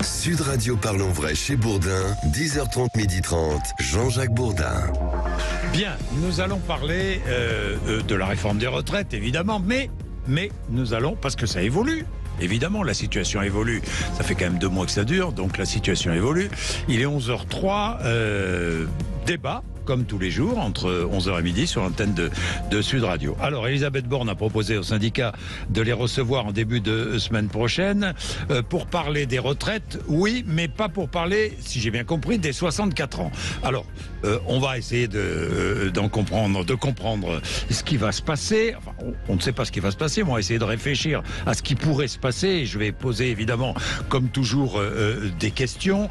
Sud Radio Parlons Vrai chez Bourdin, 10h30, 12h30, Jean-Jacques Bourdin. Bien, nous allons parler de la réforme des retraites, évidemment, mais nous allons, parce que ça évolue. Évidemment, la situation évolue. Ça fait quand même 2 mois que ça dure, donc la situation évolue. Il est 11h03, débat, comme tous les jours, entre 11h et midi sur l'antenne de Sud Radio. Alors, Elisabeth Borne a proposé au syndicat de les recevoir en début de semaine prochaine pour parler des retraites, oui, mais pas pour parler, si j'ai bien compris, des 64 ans. Alors, on va essayer de comprendre ce qui va se passer. Enfin, on ne sait pas ce qui va se passer, mais on va essayer de réfléchir à ce qui pourrait se passer. Et je vais poser, évidemment, comme toujours, des questions.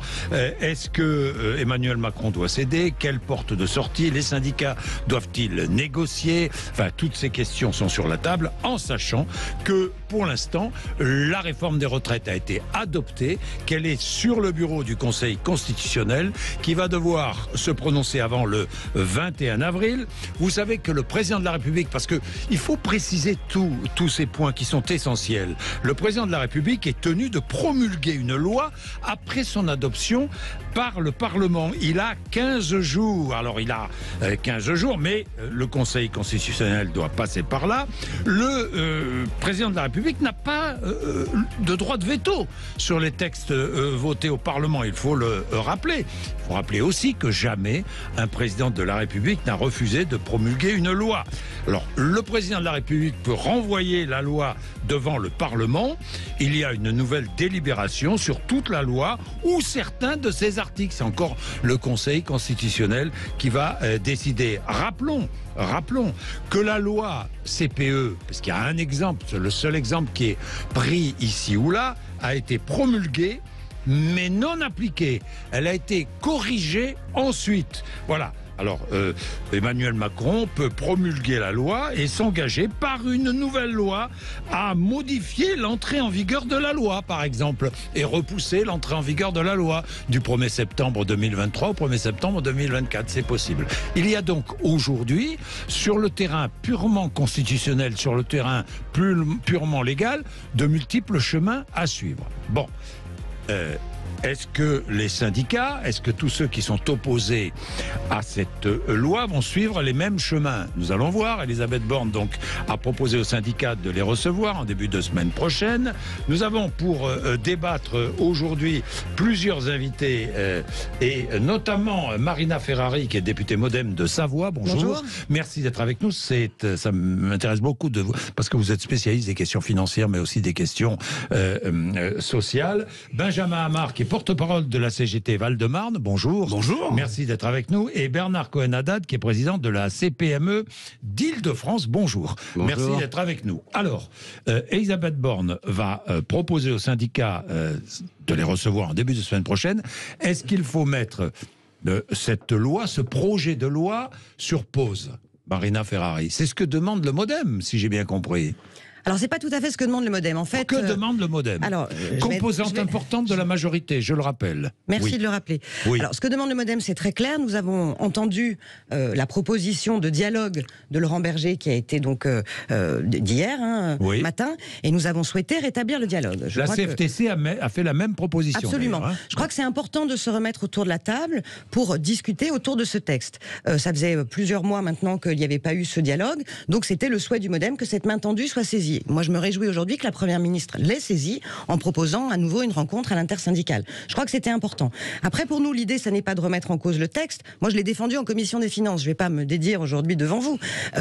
Est-ce que Emmanuel Macron doit céder? Quelle porte de sortie? Les syndicats doivent-ils négocier? Enfin, toutes ces questions sont sur la table, en sachant que, pour l'instant, la réforme des retraites a été adoptée, qu'elle est sur le bureau du Conseil constitutionnel, qui va devoir se prononcer avant le 21 avril. Vous savez que le président de la République, parce que il faut préciser tous ces points qui sont essentiels, le président de la République est tenu de promulguer une loi après son adoption par le Parlement. Il a 15 jours. Alors, il a 15 jours, mais le Conseil constitutionnel doit passer par là. Le président de la République n'a pas de droit de veto sur les textes votés au Parlement. Il faut le rappeler. Il faut rappeler aussi que jamais un président de la République n'a refusé de promulguer une loi. Alors, le président de la République peut renvoyer la loi devant le Parlement. Il y a une nouvelle délibération sur toute la loi ou certains de ses articles. C'est encore le Conseil constitutionnel qui va décider. Rappelons que la loi CPE, parce qu'il y a un exemple, c'est le seul exemple qui est pris ici ou là, a été promulguée mais non appliquée. Elle a été corrigée ensuite. Voilà. Alors, Emmanuel Macron peut promulguer la loi et s'engager par une nouvelle loi à modifier l'entrée en vigueur de la loi, par exemple, et repousser l'entrée en vigueur de la loi du 1er septembre 2023 au 1er septembre 2024. C'est possible. Il y a donc aujourd'hui, sur le terrain purement constitutionnel, sur le terrain purement légal, de multiples chemins à suivre. Bon. Est-ce que les syndicats, est-ce que tous ceux qui sont opposés à cette loi vont suivre les mêmes chemins? Nous allons voir. Elisabeth Borne donc a proposé aux syndicats de les recevoir en début de semaine prochaine. Nous avons pour débattre aujourd'hui plusieurs invités et notamment Marina Ferrari qui est députée MoDem de Savoie. Bonjour. Merci d'être avec nous. Ça m'intéresse beaucoup de vous parce que vous êtes spécialiste des questions financières mais aussi des questions sociales. Benjamin Amar qui est porte-parole de la CGT Val-de-Marne, bonjour. Bonjour. Merci d'être avec nous. Et Bernard Cohen-Haddad, qui est président de la CPME d'Île-de-France, bonjour. Merci d'être avec nous. Alors, Elisabeth Borne va proposer aux syndicats de les recevoir en début de semaine prochaine. Est-ce qu'il faut mettre cette loi, ce projet de loi, sur pause? Marina Ferrari, c'est ce que demande le MoDem, si j'ai bien compris. Alors, c'est pas tout à fait ce que demande le MoDem. En fait, que demande le MoDem? Alors, composante importante de la majorité, je le rappelle. Merci de le rappeler. Oui. Alors, ce que demande le MoDem, c'est très clair. Nous avons entendu la proposition de dialogue de Laurent Berger, qui a été donc d'hier matin, et nous avons souhaité rétablir le dialogue. La CFTC a fait la même proposition. Absolument. Je crois que c'est important de se remettre autour de la table pour discuter autour de ce texte. Ça faisait plusieurs mois maintenant qu'il n'y avait pas eu ce dialogue, donc c'était le souhait du MoDem que cette main tendue soit saisie. Moi, je me réjouis aujourd'hui que la Première ministre l'ait saisie en proposant à nouveau une rencontre à l'intersyndicale. Je crois que c'était important. Après, pour nous, l'idée, ça n'est pas de remettre en cause le texte. Moi, je l'ai défendu en commission des finances. Je ne vais pas me dédire aujourd'hui devant vous.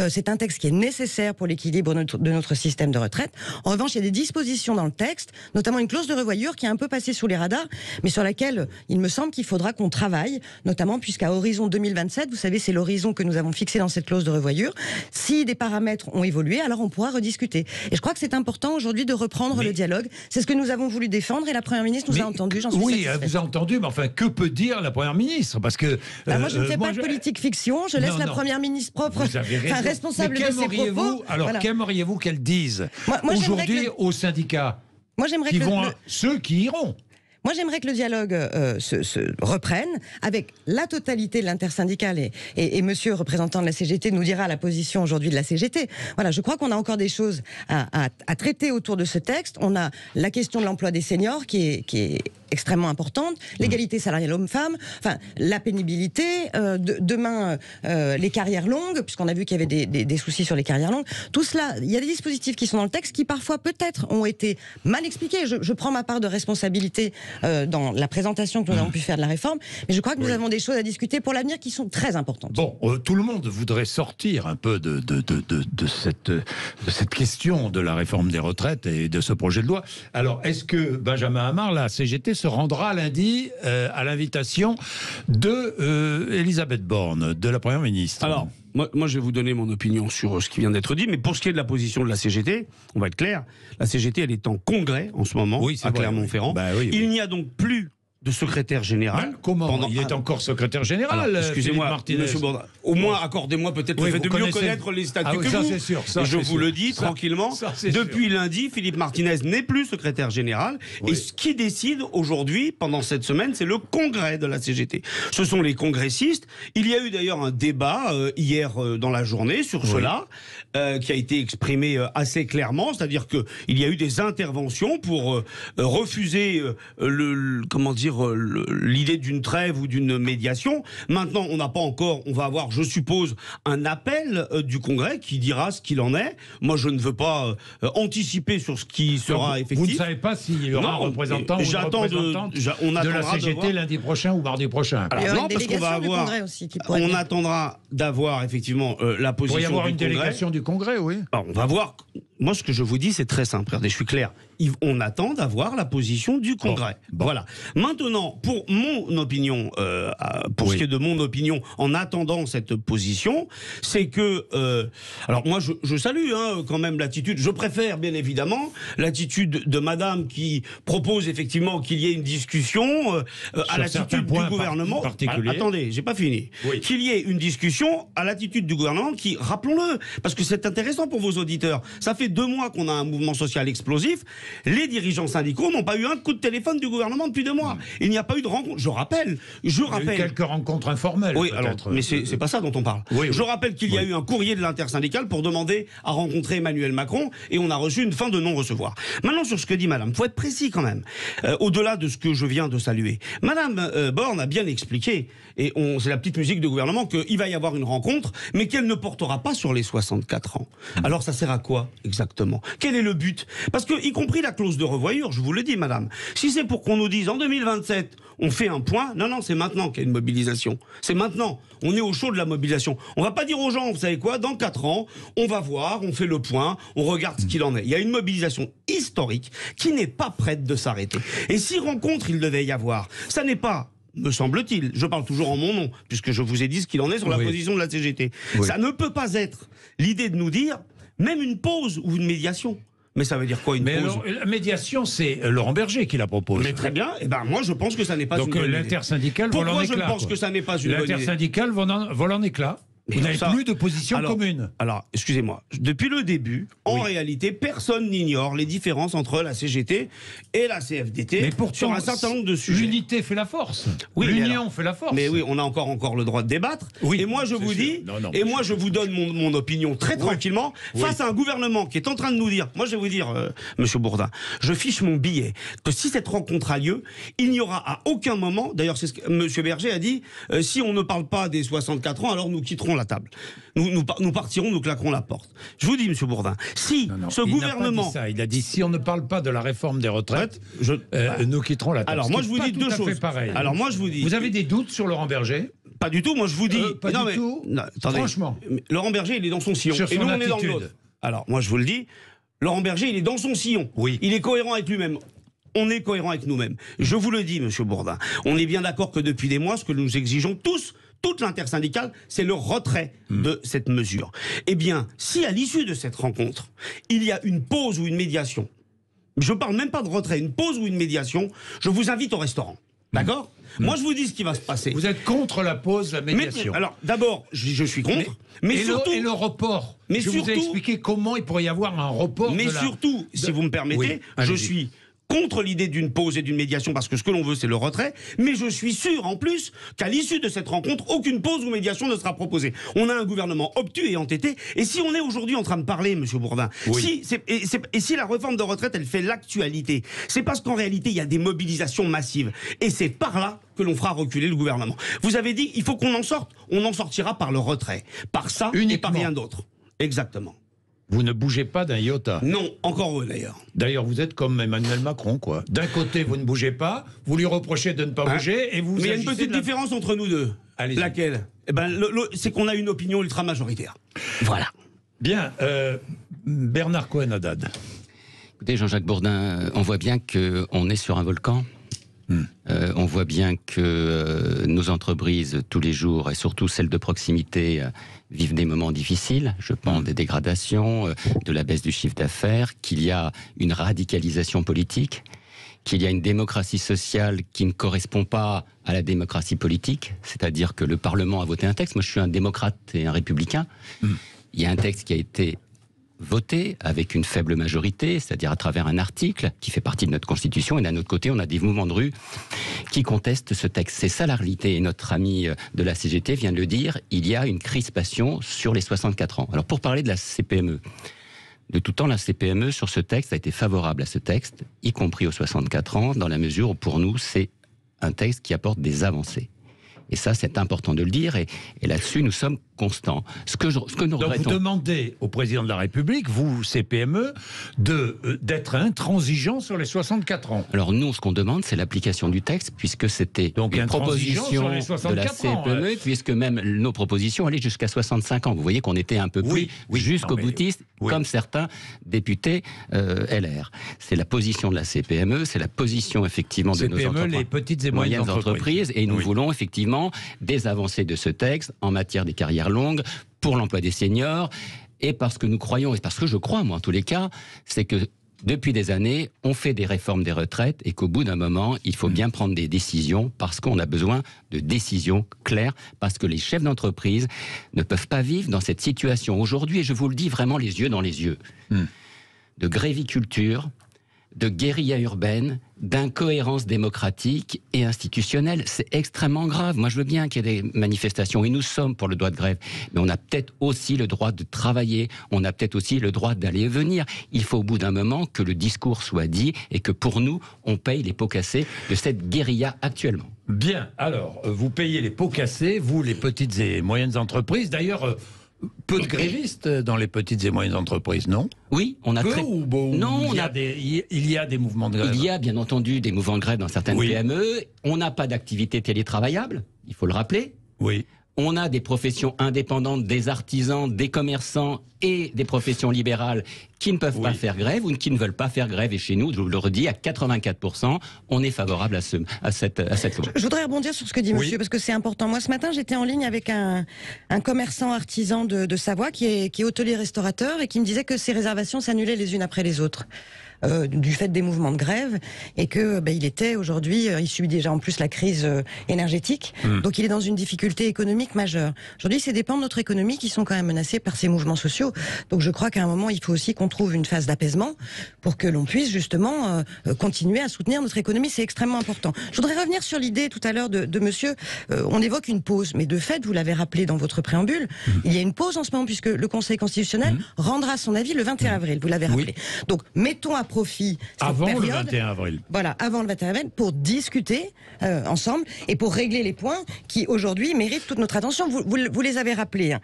C'est un texte qui est nécessaire pour l'équilibre de notre système de retraite. En revanche, il y a des dispositions dans le texte, notamment une clause de revoyure qui est un peu passée sous les radars, mais sur laquelle il me semble qu'il faudra qu'on travaille, notamment puisqu'à horizon 2027, vous savez, c'est l'horizon que nous avons fixé dans cette clause de revoyure. Si des paramètres ont évolué, alors on pourra rediscuter. Et je crois que c'est important aujourd'hui de reprendre le dialogue. C'est ce que nous avons voulu défendre et la Première ministre nous a entendu, j'en suis satisfaite. Oui, elle vous a entendu, mais enfin, que peut dire la Première ministre? Parce que... moi, je ne fais pas de politique fiction, je laisse la Première ministre responsable de ses propos. Alors, qu'aimeriez-vous qu'elle dise aujourd'hui aux syndicats? Moi, j'aimerais ceux qui iront. Moi, j'aimerais que le dialogue se reprenne avec la totalité de l'intersyndicale et monsieur représentant de la CGT nous dira la position aujourd'hui de la CGT. Voilà, je crois qu'on a encore des choses à traiter autour de ce texte. On a la question de l'emploi des seniors qui est extrêmement importantes, l'égalité salariale homme-femme, enfin la pénibilité, demain les carrières longues, puisqu'on a vu qu'il y avait des soucis sur les carrières longues. Tout cela, il y a des dispositifs qui sont dans le texte qui parfois peut-être ont été mal expliqués. Je prends ma part de responsabilité dans la présentation que nous avons pu faire de la réforme, mais je crois que nous avons des choses à discuter pour l'avenir qui sont très importantes. Bon, tout le monde voudrait sortir un peu de cette question de la réforme des retraites et de ce projet de loi. Alors, est-ce que Benjamin Hamar, la CGT, se rendra lundi à l'invitation de Elisabeth Borne, de la Première ministre? Alors, moi, je vais vous donner mon opinion sur ce qui vient d'être dit, mais pour ce qui est de la position de la CGT, on va être clair, la CGT, elle est en congrès en ce moment, à Clermont-Ferrand. Il n'y a donc plus de secrétaire général. Comment il est encore secrétaire général? Excusez-moi, monsieur Bourdin. Au moins, accordez-moi peut-être le fait de mieux connaître les statuts que vous. C'est sûr, et je vous le dis tranquillement. Depuis lundi, Philippe Martinez n'est plus secrétaire général. Et ce qui décide aujourd'hui, pendant cette semaine, c'est le congrès de la CGT. Ce sont les congressistes. Il y a eu d'ailleurs un débat hier dans la journée sur cela, qui a été exprimé assez clairement. C'est-à-dire qu'il y a eu des interventions pour refuser l'idée d'une trêve ou d'une médiation. Maintenant, on n'a pas encore, on va avoir, je suppose, un appel du Congrès qui dira ce qu'il en est. Moi, je ne veux pas anticiper sur ce qui sera effectif. Vous ne savez pas s'il y aura un représentant ou une représentante de la CGT lundi prochain ou mardi prochain? Alors, non, parce qu'on va avoir, on attendra d'avoir effectivement la position du Congrès. Il pourrait y avoir une délégation du Congrès, oui. Alors, on va voir. Moi, ce que je vous dis, c'est très simple. Regardez, je suis clair. On attend d'avoir la position du Congrès. Voilà. Maintenant, pour mon opinion, ce qui est de mon opinion, en attendant cette position, c'est que, alors moi, je salue quand même l'attitude. Je préfère, bien évidemment, l'attitude de Madame qui propose effectivement qu'il y ait une discussion à l'attitude du gouvernement. Attendez, j'ai pas fini. Qu'il y ait une discussion à l'attitude du gouvernement qui, rappelons-le, parce que c'est intéressant pour vos auditeurs. Ça fait 2 mois qu'on a un mouvement social explosif. Les dirigeants syndicaux n'ont pas eu un coup de téléphone du gouvernement depuis 2 mois. Il n'y a pas eu de rencontre. Je rappelle. Il y a eu quelques rencontres informelles. Oui, alors, mais c'est pas ça dont on parle. Je rappelle qu'il y a eu un courrier de l'intersyndicale pour demander à rencontrer Emmanuel Macron et on a reçu une fin de non-recevoir. Maintenant, sur ce que dit Madame, faut être précis quand même. Au-delà de ce que je viens de saluer, Madame Borne a bien expliqué, et c'est la petite musique de gouvernement, qu'il va y avoir une rencontre, mais qu'elle ne portera pas sur les 64 ans. Alors, ça sert à quoi exactement? Quel est le but? Parce que, y compris la clause de revoyure, je vous le dis, Madame, si c'est pour qu'on nous dise en 2027, on fait un point, non, c'est maintenant qu'il y a une mobilisation. C'est maintenant. On est au chaud de la mobilisation. On va pas dire aux gens, vous savez quoi, dans 4 ans, on va voir, on fait le point, on regarde ce qu'il en est. Il y a une mobilisation historique qui n'est pas prête de s'arrêter. Et si rencontre il devait y avoir, ça n'est pas, me semble-t-il, je parle toujours en mon nom, puisque je vous ai dit ce qu'il en est sur la position de la CGT. Ça ne peut pas être l'idée de nous dire, même une pause ou une médiation. Mais ça veut dire quoi, une pause? Alors, la médiation, c'est Laurent Berger qui la propose. Mais très bien. Et moi, je pense que ça n'est pas une bonne idée. Donc l'intersyndicale vole en éclats. Pourquoi je pense que ça n'est pas une bonne idée? L'intersyndicale vole en éclats. Vous n'avez plus de position commune. Alors, excusez-moi. Depuis le début, en réalité, personne n'ignore les différences entre la CGT et la CFDT. Mais pourtant, sur un certain nombre de sujets. L'unité fait la force. Oui, l'union fait la force. Mais oui, on a encore le droit de débattre. Oui, et moi, je vous dis, moi, je vous donne mon opinion très tranquillement, face à un gouvernement qui est en train de nous dire, moi, je vais vous dire, monsieur Bourdin, je fiche mon billet, que si cette rencontre a lieu, il n'y aura à aucun moment, d'ailleurs, c'est ce que monsieur Berger a dit, si on ne parle pas des 64 ans, alors nous quitterons la table. Nous partirons, nous claquerons la porte. Je vous dis, monsieur Bourdin, si ce gouvernement... Il n'a pas dit ça. Il a dit, si on ne parle pas de la réforme des retraites, nous quitterons la table. Alors moi, je vous dis 2 choses. Alors moi, je vous dis... Vous avez des doutes sur Laurent Berger? Pas du tout, moi je vous dis... Pas du tout. Attendez, franchement. Laurent Berger, il est dans son sillon. Et nous, on est dans le nôtre. Alors, moi je vous le dis, Laurent Berger, il est dans son sillon. Oui. Il est cohérent avec lui-même. On est cohérent avec nous-mêmes. Je vous le dis, monsieur Bourdin, on est bien d'accord que depuis des mois, ce que nous exigeons tous, toute l'intersyndicale, c'est le retrait de cette mesure. Eh bien, si à l'issue de cette rencontre, il y a une pause ou une médiation, je ne parle même pas de retrait, une pause ou une médiation, je vous invite au restaurant. D'accord ? Moi, je vous dis ce qui va se passer. Vous êtes contre la pause, la médiation. Alors, d'abord, je suis contre. Mais surtout, le report. Je vous ai expliqué comment il pourrait y avoir un report. Mais surtout, si vous me permettez, je suis contre l'idée d'une pause et d'une médiation, parce que ce que l'on veut, c'est le retrait. Mais je suis sûr, en plus, qu'à l'issue de cette rencontre, aucune pause ou médiation ne sera proposée. On a un gouvernement obtus et entêté. Et si on est aujourd'hui en train de parler, Monsieur Bourdin, si la réforme de retraite, elle fait l'actualité, c'est parce qu'en réalité, il y a des mobilisations massives. Et c'est par là que l'on fera reculer le gouvernement. Vous avez dit, il faut qu'on en sorte. On en sortira par le retrait. Par ça et par rien d'autre. Exactement. Vous ne bougez pas d'un iota. Non, encore eux d'ailleurs. D'ailleurs, vous êtes comme Emmanuel Macron, quoi. D'un côté, vous ne bougez pas, vous lui reprochez de ne pas bouger, et vous... Mais il y a une petite différence entre nous deux. Laquelle ? Eh ben, c'est qu'on a une opinion ultra-majoritaire. Voilà. Bien, Bernard Cohen-Haddad. Écoutez, Jean-Jacques Bourdin, on voit bien qu'on est sur un volcan. On voit bien que nos entreprises, tous les jours, et surtout celles de proximité, vivent des moments difficiles. Je pense des dégradations, de la baisse du chiffre d'affaires, qu'il y a une radicalisation politique, qu'il y a une démocratie sociale qui ne correspond pas à la démocratie politique, c'est-à-dire que le Parlement a voté un texte. Moi, je suis un démocrate et un républicain. Il y a un texte qui a été voté avec une faible majorité, c'est-à-dire à travers un article qui fait partie de notre Constitution, et d'un autre côté, on a des mouvements de rue qui contestent ce texte. C'est ça la réalité, et notre ami de la CGT vient de le dire, il y a une crispation sur les 64 ans. Alors pour parler de la CPME, de tout temps, la CPME sur ce texte a été favorable à ce texte, y compris aux 64 ans, dans la mesure où pour nous, c'est un texte qui apporte des avancées. Et ça, c'est important de le dire, et là-dessus, nous sommes constants. Ce que nous regrettons... Donc vous demandez au président de la République, vous, CPME, d'être intransigeant sur les 64 ans. Alors nous, ce qu'on demande, c'est l'application du texte, puisque c'était une proposition de la CPME, puisque même nos propositions allaient jusqu'à 65 ans. Vous voyez qu'on était un peu plus jusqu'au boutiste, comme certains députés LR. C'est la position de la CPME, c'est la position effectivement de nos entreprises, les petites et moyennes entreprises. Et nous voulons effectivement des avancées de ce texte en matière des carrières longues, pour l'emploi des seniors, et parce que nous croyons, et parce que je crois, moi en tous les cas, c'est que depuis des années, on fait des réformes des retraites, et qu'au bout d'un moment, il faut bien prendre des décisions, parce qu'on a besoin de décisions claires, parce que les chefs d'entreprise ne peuvent pas vivre dans cette situation aujourd'hui, et je vous le dis vraiment les yeux dans les yeux, de gréviculture, de guérilla urbaine, d'incohérence démocratique et institutionnelle. C'est extrêmement grave. Moi, je veux bien qu'il y ait des manifestations, et nous sommes pour le droit de grève, mais on a peut-être aussi le droit de travailler, on a peut-être aussi le droit d'aller et venir. Il faut au bout d'un moment que le discours soit dit, et que pour nous, on paye les pots cassés de cette guérilla actuellement. Bien, alors, vous payez les pots cassés, vous, les petites et moyennes entreprises. D'ailleurs... peu de grévistes dans les petites et moyennes entreprises, non ? Oui, on a Non, il y a des mouvements de grève. Il y a bien entendu des mouvements de grève dans certaines PME. On n'a pas d'activité télétravaillable, il faut le rappeler. Oui. On a des professions indépendantes, des artisans, des commerçants et des professions libérales qui ne peuvent pas faire grève ou qui ne veulent pas faire grève. Et chez nous, je vous le redis, à 84%, on est favorable à cette loi. Je voudrais rebondir sur ce que dit monsieur, parce que c'est important. Moi, ce matin, j'étais en ligne avec un commerçant artisan de Savoie qui est hôtelier-restaurateur et qui me disait que ses réservations s'annulaient les unes après les autres. Du fait des mouvements de grève, et que il était aujourd'hui, il subit déjà en plus la crise énergétique, donc il est dans une difficulté économique majeure. Aujourd'hui, c'est des pans de notre économie qui sont quand même menacés par ces mouvements sociaux. Donc je crois qu'à un moment, il faut aussi qu'on trouve une phase d'apaisement pour que l'on puisse justement continuer à soutenir notre économie. C'est extrêmement important. Je voudrais revenir sur l'idée tout à l'heure de monsieur. On évoque une pause, mais de fait, vous l'avez rappelé dans votre préambule, il y a une pause en ce moment puisque le Conseil constitutionnel rendra son avis le 21 avril. Vous l'avez rappelé. Donc mettons à profit cette avant période, le 21 avril. Voilà, avant le 21 avril, pour discuter ensemble et pour régler les points qui aujourd'hui méritent toute notre attention. Vous les avez rappelés.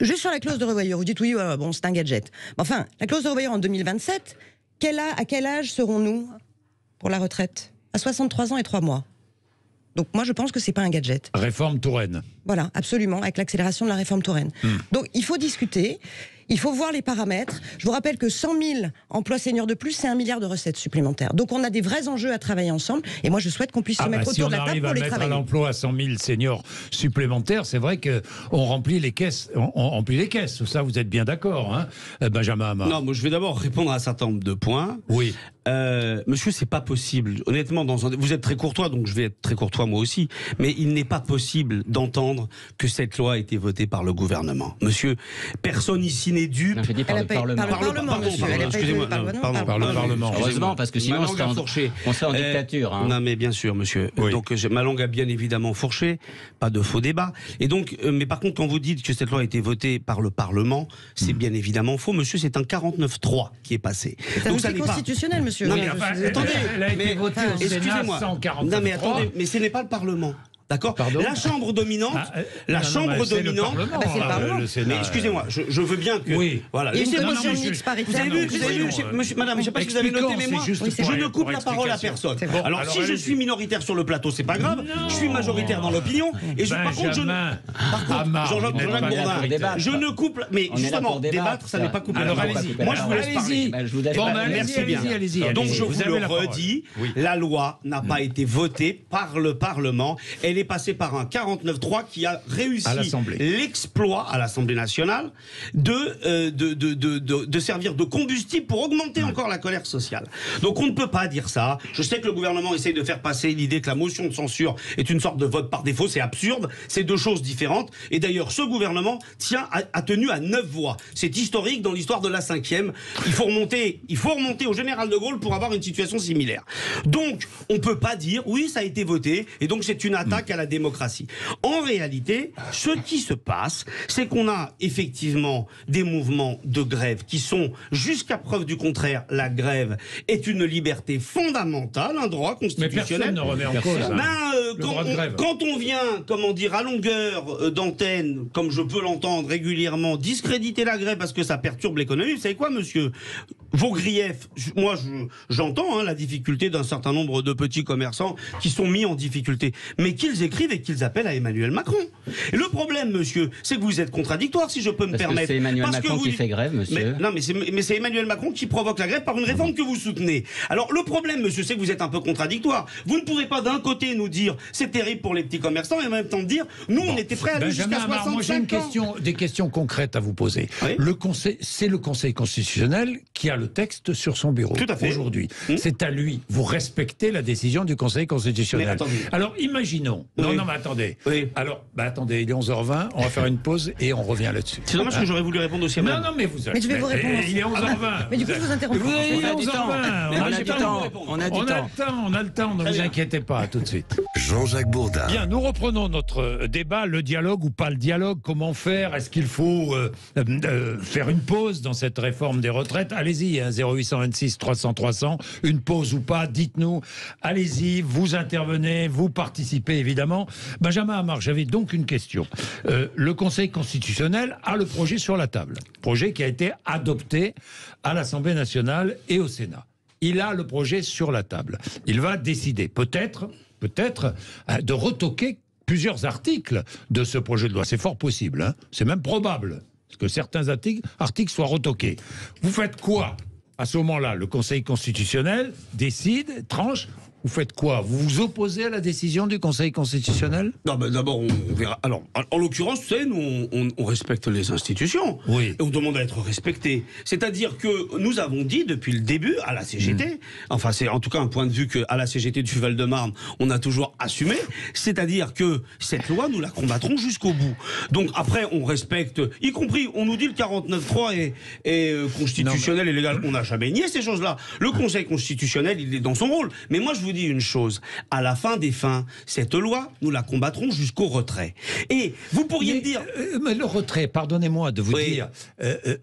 Juste sur la clause de revoyure, vous dites oui, bon, c'est un gadget. Enfin, la clause de revoyure en 2027, à quel âge serons-nous pour la retraite ? À 63 ans et 3 mois. Donc moi je pense que c'est pas un gadget. Réforme Touraine. Voilà, absolument, avec l'accélération de la réforme Touraine. Donc il faut discuter, il faut voir les paramètres. Je vous rappelle que 100 000 emplois seniors de plus, c'est 1 milliard de recettes supplémentaires. Donc on a des vrais enjeux à travailler ensemble, et moi je souhaite qu'on puisse se mettre autour de la table pour les travailler. Si on arrive à mettre à l'emploi à 100 000 seniors supplémentaires, c'est vrai qu'on remplit les caisses. On remplit les caisses, ça vous êtes bien d'accord, hein, Benjamin Hamar? Non, moi je vais d'abord répondre à un certain nombre de points. Oui. Monsieur, c'est pas possible. Honnêtement, vous êtes très courtois, donc je vais être très courtois moi aussi. Mais il n'est pas possible d'entendre que cette loi a été votée par le gouvernement. Monsieur, personne ici n'est dupe. Non, je dis par le Parlement. Par le Parlement, monsieur. Elle a pas été Excusez-moi, Par le Parlement. Heureusement, parce que sinon on serait en dictature. Hein. Non, mais bien sûr, monsieur. Oui. Donc, ma langue a bien évidemment fourché, pas de faux débat. Et donc, mais par contre, quand vous dites que cette loi a été votée par le Parlement, c'est bien évidemment faux, monsieur. C'est un 49-3 qui est passé. C'est un outil constitutionnel, monsieur. Non, Oui, mais je enfin, suis- attendez, elle a été votée au Sénat excusez-moi. sans 49-3. Non, mais attendez, mais ce n'est pas le Parlement. D'accord. Pardon. La chambre dominante, Non, c'est le dominante. Parlement, c'est le Parlement. le Sénat. Mais excusez-moi, je veux bien que. Oui. Voilà. Il y a une Laissez-moi- commission mais je- mixte paritaire. Vous avez vu, Voyons, monsieur, madame, je ne sais pas si vous avez noté, mais expliquons, moi, c'est juste je pour- ne coupe pour la parole à explication. personne. Bon, alors, si je allez-y. suis minoritaire sur le plateau, c'est pas grave. Je suis majoritaire dans l'opinion. Et par contre, Benjamin Jean-Jacques vous n'êtes Bourdin, pas je ne coupe. Mais On est là justement, pour débattre, ça n'est pas couper la Alors, parole. allez-y. Moi, je vous laisse parler. Je vous laisse Bon, parler. Merci bien. allez-y. Donc je Vous vous avez le la parole. redis, Oui. la loi n'a pas été votée par le Parlement. Elle est passée par un 49-3 qui a réussi À l'Assemblée. l'exploit à l'Assemblée nationale de servir de combustible pour augmenter encore la colère sociale. Donc on ne peut pas dire ça. Je sais que le gouvernement essaye de faire passer l'idée que la motion de censure est une sorte de vote par défaut. C'est absurde. C'est deux choses différentes. Et d'ailleurs, ce gouvernement a tenu à 9 voix. C'est historique dans l'histoire de la 5e. Il faut remonter au général de Gaulle pour avoir une situation similaire. Donc, on ne peut pas dire, oui, ça a été voté, et donc c'est une attaque à la démocratie. En réalité, ce qui se passe, c'est qu'on a effectivement des mouvements de grève qui sont, jusqu'à preuve du contraire, la grève est une liberté fondamentale, un droit Mais constitutionnel. personne ne remet en cause. Ben, Le droit de grève. quand on vient, comment dire, à longueur d'antenne, comme je peux l'entendre régulièrement, discréditer la grève parce que ça perturbe l'économie, vous savez quoi, monsieur? Vos griefs, moi j'entends la difficulté d'un certain nombre de petits commerçants qui sont mis en difficulté, mais qu'ils écrivent et qu'ils appellent à Emmanuel Macron. Et le problème, monsieur, c'est que vous êtes contradictoire, si je peux me permettre. C'est Emmanuel Parce que Macron vous qui dites- fait grève, monsieur. mais c'est Emmanuel Macron qui provoque la grève par une réforme que vous soutenez. Alors le problème, monsieur, c'est que vous êtes un peu contradictoire. Vous ne pouvez pas d'un côté nous dire c'est terrible pour les petits commerçants et en même temps dire nous on était prêts à aller jusqu'à Benjamin Amar, moi j'ai 65 ans. des questions concrètes à vous poser. Oui. C'est le Conseil constitutionnel qui a le texte sur son bureau Tout à fait. aujourd'hui. C'est à lui. Vous respectez la décision du Conseil constitutionnel. Mais attendez. Alors imaginons. Oui. Non, mais attendez. Oui. Alors, attendez, il est 11h20, on va faire une pause et on revient là-dessus. C'est dommage que j'aurais voulu répondre aussi à Non, madame. non, mais vous Mais je vais vous répondre. Il est 11h20. Mais du coup, je vous interromps. Il est On a du 11h20. temps. On On a a du du temps. temps. On a du temps. On a le temps, ne vous bien. inquiétez pas, à tout de suite. Jean-Jacques Bourdin. Bien, nous reprenons notre débat, le dialogue ou pas le dialogue, comment faire? Est-ce qu'il faut faire une pause dans cette réforme des retraites? Allez-y, 0826 300 300, une pause ou pas, dites-nous. Allez-y, vous intervenez, vous participez évidemment. Benjamin Amar, j'avais donc une question. Le Conseil constitutionnel a le projet sur la table, projet qui a été adopté à l'Assemblée nationale et au Sénat. Il a le projet sur la table. Il va décider, peut-être, de retoquer plusieurs articles de ce projet de loi. C'est fort possible, hein. C'est même probable que certains articles soient retoqués. Vous faites quoi à ce moment-là? Le Conseil constitutionnel décide, tranche. Vous faites quoi? Vous vous opposez à la décision du Conseil constitutionnel? Non, mais d'abord, on verra. Alors, en l'occurrence, vous savez, nous, on respecte les institutions. Oui. Et on demande à être respecté. C'est-à-dire que nous avons dit depuis le début à la CGT, enfin, c'est en tout cas un point de vue qu'à la CGT du Val-de-Marne, on a toujours assumé. C'est-à-dire que cette loi, nous la combattrons jusqu'au bout. Donc, après, on respecte, y compris, on nous dit le 49.3 est constitutionnel et légal. On n'a jamais nié ces choses-là. Le Conseil constitutionnel, il est dans son rôle. Mais moi, je vous dis une chose. À la fin des fins, cette loi, nous la combattrons jusqu'au retrait. Et vous pourriez me dire... Mais le retrait, pardonnez-moi de vous Oui. dire,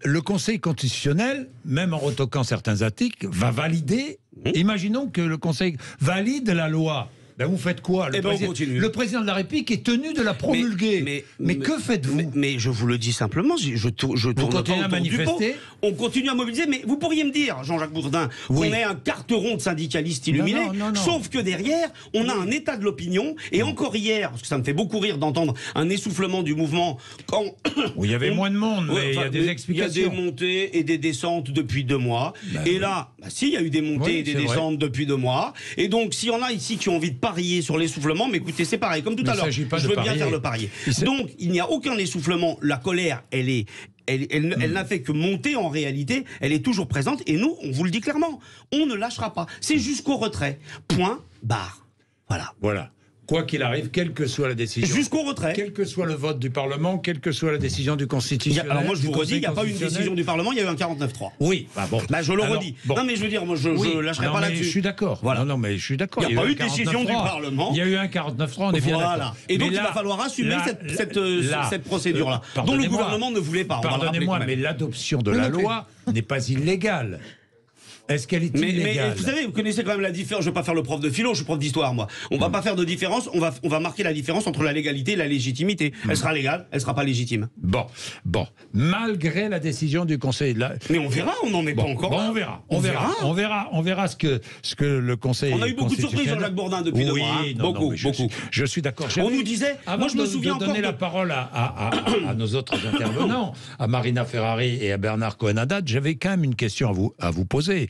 le Conseil constitutionnel, même en retoquant certains articles, va valider. Imaginons que le Conseil valide la loi. Ben vous faites quoi? Eh ben, on continue. Le président de la République est tenu de la promulguer. Mais que faites-vous? mais je vous le dis simplement, je tourne continuez pas à autour du pot. manifester? On continue à mobiliser, mais vous pourriez me dire, Jean-Jacques Bourdin, Oui. qu'on est un carteron de syndicalistes illuminés, Non. sauf que derrière, on a un état de l'opinion, et encore hier, parce que ça me fait beaucoup rire d'entendre un essoufflement du mouvement, quand... Oui, il y avait moins de monde, mais il y a des Il y a explications. des montées et des descentes depuis 2 mois. Et là, si, il y a eu des montées Oui, et des c'est vrai. descentes depuis 2 mois. Et donc, s'il y en a ici qui ont envie de parier sur l'essoufflement, mais écoutez, c'est pareil, comme tout Il à ne l'heure. s'agit pas Je de veux bien parier. faire le parier. Donc, il n'y a aucun essoufflement. La colère, elle n'a fait que monter en réalité. Elle est toujours présente. Et nous, on vous le dit clairement, on ne lâchera pas. C'est jusqu'au retrait. Point, barre. Voilà. Voilà. quoi qu'il arrive, quelle que soit la décision. Jusqu'au retrait. Quel que soit le vote du Parlement, quelle que soit la décision du Constitutionnel. Alors moi je vous redis, il n'y a pas eu une décision du Parlement, il y a eu un 49-3. Oui, bon. Je le redis. Bon. Non mais je veux dire, moi je lâcherai pas là-dessus. Je suis d'accord. Voilà. Non, mais je suis d'accord. Il n'y a pas eu de décision du Parlement. Il y a eu un 49-3, on est bien d'accord. Et donc il va falloir assumer cette procédure-là, dont le gouvernement ne voulait pas. Pardonnez-moi, mais l'adoption de la loi n'est pas illégale. Est-ce qu'elle est illégale? Mais vous savez, vous connaissez quand même la différence. Je ne vais pas faire le prof de philo, je suis prof d'histoire, moi. On ne va pas faire de différence, on va marquer la différence entre la légalité et la légitimité. Elle sera légale, elle ne sera pas légitime. Bon. Malgré la décision du Conseil de la... Mais on verra, on n'en est pas encore là. On verra ce que le Conseil... On a eu beaucoup de surprises, Jean-Jacques Bourdin, depuis 2 mois. Beaucoup. Je suis d'accord. On nous disait... Moi, je me souviens de donner la parole à nos autres intervenants, à Marina Ferrari et à Bernard Cohen-Haddad, j'avais quand même une question à vous poser.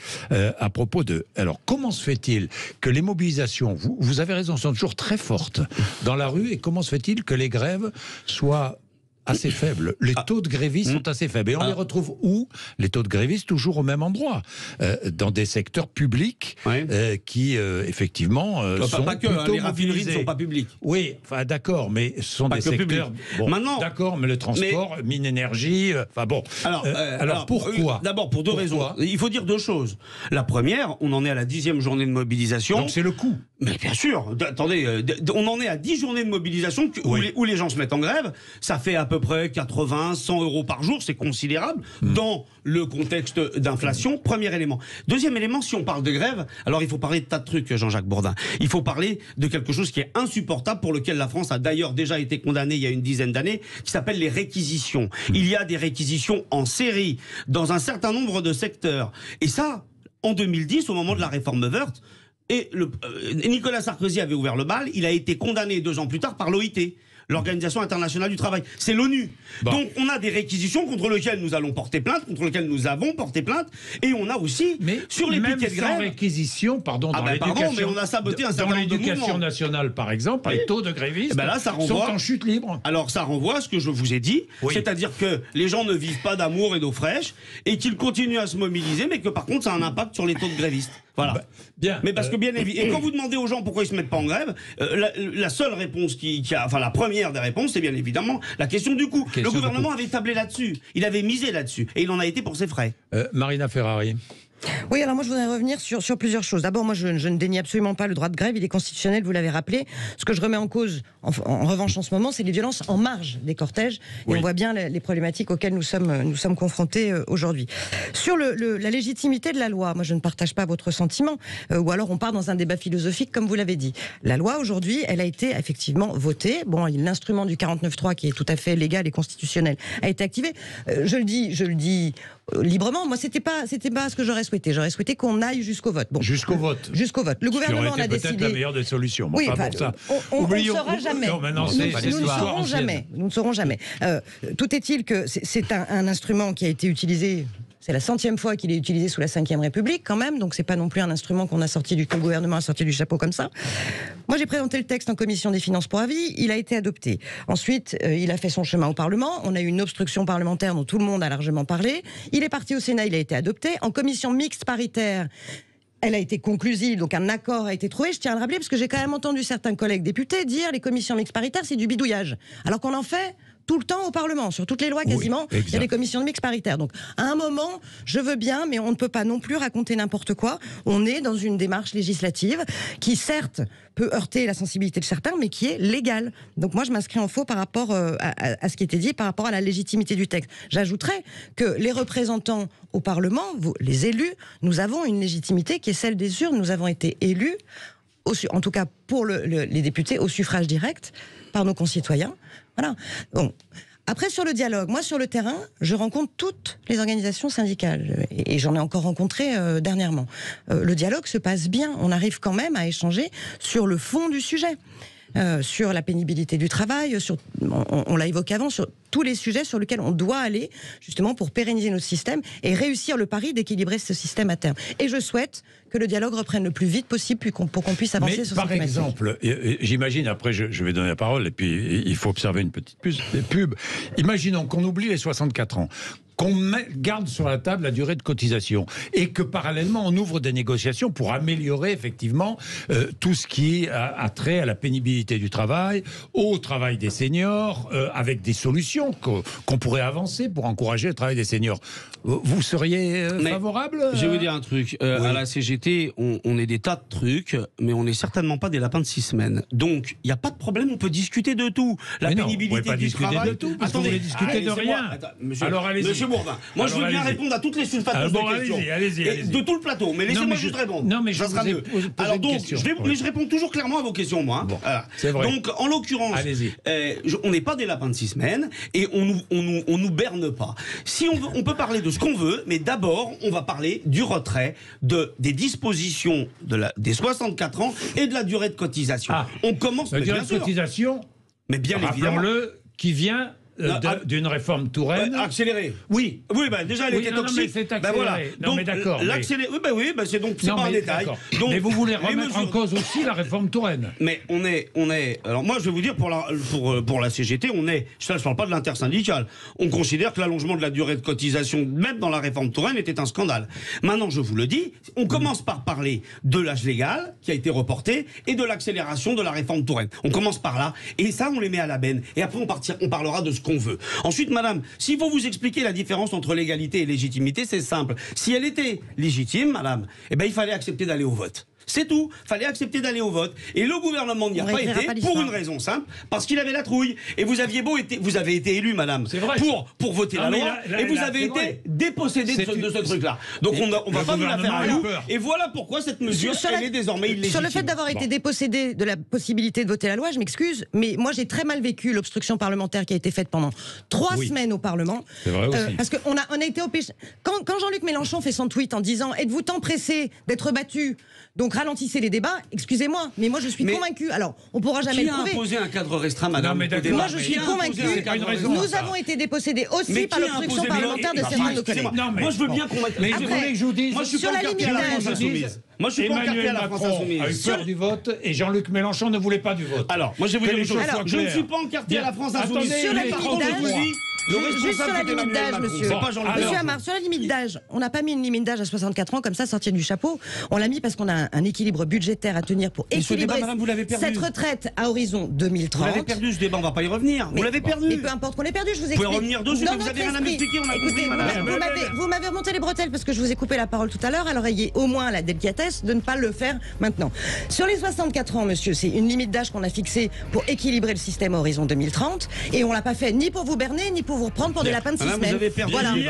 À propos de... Alors, comment se fait-il que les mobilisations, vous avez raison, sont toujours très fortes dans la rue, et comment se fait-il que les grèves soient assez faibles? Les taux de grévistes sont assez faibles. Et on les retrouve où? Les taux de grévistes toujours au même endroit, dans des secteurs publics qui, effectivement, sont pas que les raffineries ne sont pas publiques. Oui, enfin d'accord, mais ce sont des secteurs... Bon, d'accord, mais le transport, mine énergie, enfin bon. Alors pourquoi? D'abord, pour 2 raisons. Il faut dire 2 choses. La première, on en est à la 10e journée de mobilisation. Donc c'est le coût. Mais bien sûr. Attendez, on en est à 10 journées de mobilisation où les gens se mettent en grève. Ça fait à peu près 80, 100 euros par jour, c'est considérable dans le contexte d'inflation. Premier élément. Deuxième élément, si on parle de grève, alors il faut parler de tas de trucs, Jean-Jacques Bourdin. Il faut parler de quelque chose qui est insupportable, pour lequel la France a d'ailleurs déjà été condamnée il y a une dizaine d'années, qui s'appelle les réquisitions. Il y a des réquisitions en série dans un certain nombre de secteurs. Et ça, en 2010, au moment de la réforme Woerth, et Nicolas Sarkozy avait ouvert le bal, il a été condamné 2 ans plus tard par l'OIT, l'Organisation internationale du travail. C'est l'ONU. Donc on a des réquisitions contre lesquelles nous allons porter plainte, contre lesquelles nous avons porté plainte, et on a aussi, sur les piquets de grève... réquisition, mais on a saboté un certain nombre de mouvements. Dans l'éducation nationale, par exemple, les taux de grévistes sont en chute libre. Alors ça renvoie à ce que je vous ai dit, c'est-à-dire que les gens ne vivent pas d'amour et d'eau fraîche, et qu'ils continuent à se mobiliser, mais que par contre ça a un impact sur les taux de grévistes. Voilà. Bien. Mais parce que bien évidemment, et quand vous demandez aux gens pourquoi ils se mettent pas en grève, la seule réponse la première des réponses, c'est bien évidemment la question du coût. Le gouvernement avait tablé là-dessus, il avait misé là-dessus, et il en a été pour ses frais. Marina Ferrari. Oui, alors moi je voudrais revenir sur plusieurs choses. D'abord, moi je ne dénie absolument pas le droit de grève, il est constitutionnel, vous l'avez rappelé. Ce que je remets en cause, en revanche, en ce moment, c'est les violences en marge des cortèges. Et on voit bien les problématiques auxquelles nous sommes confrontés aujourd'hui. Sur la légitimité de la loi, moi je ne partage pas votre sentiment, ou alors on part dans un débat philosophique, comme vous l'avez dit. La loi, aujourd'hui, elle a été effectivement votée. Bon, l'instrument du 49.3, qui est tout à fait légal et constitutionnel, a été activé. Je le dis librement, moi c'était pas ce que j'aurais souhaité. J'aurais souhaité qu'on aille jusqu'au vote. Bon, jusqu'au vote. Le gouvernement en a décidé. Peut-être la meilleure des solutions. Oui, pour ça. On ne saura jamais. Nous ne saurons jamais. Tout est-il que c'est un instrument qui a été utilisé. C'est la 100e fois qu'il est utilisé sous la 5e République, quand même. Donc c'est pas non plus un instrument que le gouvernement a sorti du chapeau comme ça. Moi, j'ai présenté le texte en commission des finances pour avis. Il a été adopté. Ensuite, il a fait son chemin au Parlement. On a eu une obstruction parlementaire dont tout le monde a largement parlé. Il est parti au Sénat. Il a été adopté. En commission mixte paritaire, elle a été conclusive, donc un accord a été trouvé. Je tiens à le rappeler parce que j'ai quand même entendu certains collègues députés dire les commissions mixtes paritaires, c'est du bidouillage. Alors qu'on en fait tout le temps au Parlement, sur toutes les lois quasiment, il y a des commissions mixtes paritaires. Donc à un moment, je veux bien, mais on ne peut pas non plus raconter n'importe quoi. On est dans une démarche législative qui certes peut heurter la sensibilité de certains, mais qui est légale. Donc moi je m'inscris en faux par rapport à ce qui était dit, par rapport à la légitimité du texte. J'ajouterais que les représentants au Parlement, les élus, nous avons une légitimité qui est celle des urnes. Nous avons été élus, en tout cas pour les députés, au suffrage direct par nos concitoyens. Voilà. Bon. Après, sur le dialogue, moi, sur le terrain, je rencontre toutes les organisations syndicales. Et j'en ai encore rencontré dernièrement. Le dialogue se passe bien. On arrive quand même à échanger sur le fond du sujet. Sur la pénibilité du travail, on l'a évoqué avant, sur tous les sujets sur lesquels on doit aller, justement, pour pérenniser notre système et réussir le pari d'équilibrer ce système à terme. Et je souhaite que le dialogue reprenne le plus vite possible pour qu'on puisse avancer sur cette thématique. Par exemple, j'imagine, après je vais donner la parole, et puis il faut observer une petite pub. Imaginons qu'on oublie les 64 ans, qu'on garde sur la table la durée de cotisation et que parallèlement on ouvre des négociations pour améliorer effectivement tout ce qui a trait à la pénibilité du travail, au travail des seniors, avec des solutions qu'on pourrait avancer pour encourager le travail des seniors. Vous seriez favorable Je vais vous dire un truc. Oui. À la CGT, on est des tas de trucs, mais on n'est certainement pas des lapins de 6 semaines. Donc, il n'y a pas de problème, on peut discuter de tout. La mais pénibilité non, vous pouvez pas du discuter travail. de tout, parce que vous voulez discuter de rien. Alors allez-y. Monsieur Bourdin, moi je veux bien répondre à toutes les sulfateuses de questions. Allez-y. De tout le plateau, mais laissez-moi juste répondre. Non, mais ça sera mieux. Alors donc, je réponds toujours clairement à vos questions, moi. Bon, c'est vrai. Donc, en l'occurrence, on n'est pas des lapins de 6 semaines et on nous berne pas. Si on veut, on peut parler de ce qu'on veut, mais d'abord, on va parler du retrait des dispositions des 64 ans et de la durée de cotisation. On commence la durée de cotisation, mais bien évidemment, rappelons-le, qui vient d'une réforme Touraine. Accélérée. Oui. Oui, déjà elle était toxique. Non, mais c'est accéléré. Voilà. Non, donc, mais d'accord. C'est donc c'est pas un détail. Donc, mais vous voulez remettre en cause aussi la réforme Touraine. Mais on est. Alors moi, je vais vous dire pour la CGT, je parle pas de l'intersyndicale. On considère que l'allongement de la durée de cotisation, même dans la réforme Touraine, était un scandale. Maintenant, je vous le dis, on commence par parler de l'âge légal qui a été reporté et de l'accélération de la réforme Touraine. On commence par là et ça, on les met à la benne. Et après, on parlera de ce qu'on veut. Ensuite, madame, s'il faut vous expliquer la différence entre légalité et légitimité, c'est simple. Si elle était légitime, madame, il fallait accepter d'aller au vote. C'est tout. Fallait accepter d'aller au vote. Et le gouvernement n'y a pas été pour une raison simple, parce qu'il avait la trouille. Et vous avez été élu, madame, pour voter la loi, et vous avez été dépossédé de ce truc-là. Donc on va pas vous la faire à nous. Et voilà pourquoi cette mesure, elle est désormais illégitime. Sur le fait d'avoir été dépossédé de la possibilité de voter la loi, je m'excuse, mais moi j'ai très mal vécu l'obstruction parlementaire qui a été faite pendant 3 semaines au Parlement. C'est vrai aussi. Parce qu'on a été empêché. Quand Jean-Luc Mélenchon fait son tweet en disant « Êtes-vous tant pressé d'être battu ? Donc ralentissez les débats », excusez-moi, mais moi je suis convaincu. Alors, on pourra jamais le prouver. Qui a imposé un cadre restreint, madame? Moi je suis convaincu. Nous avons été dépossédés aussi par l'obstruction parlementaire de certains de nos collègues. Moi je veux bien qu'on mette. Mais je voulais que je vous dise. Moi je suis pas encarté à la France Insoumise. Moi je suis pas encarté à la France Insoumise. A eu peur du vote et Jean-Luc Mélenchon ne voulait pas du vote. Alors, moi je vais vous dire une chose. Je ne suis pas encarté à la France Insoumise. Sur la limite d'âge. Juste sur la limite d'âge, monsieur. Monsieur Amar, sur la limite d'âge, on n'a pas mis une limite d'âge à 64 ans comme ça, sortir du chapeau. On l'a mis parce qu'on a un équilibre budgétaire à tenir pour équilibrer cette retraite à horizon 2030. Vous l'avez perdu ce débat, on ne va pas y revenir. Vous l'avez perdu. Mais peu importe qu'on l'ait perdu, je vous explique. Vous pouvez revenir dessus, mais vous avez rien à m'expliquer, on a compris, madame. Vous m'avez remonté les bretelles parce que je vous ai coupé la parole tout à l'heure, alors ayez au moins la délicatesse de ne pas le faire maintenant. Sur les 64 ans, monsieur, c'est une limite d'âge qu'on a fixée pour équilibrer le système à horizon 2030 et on l'a pas fait ni pour vous berner, ni pour vous reprendre pour des lapins de 6 semaines. Vous avez perdu. Voilà, il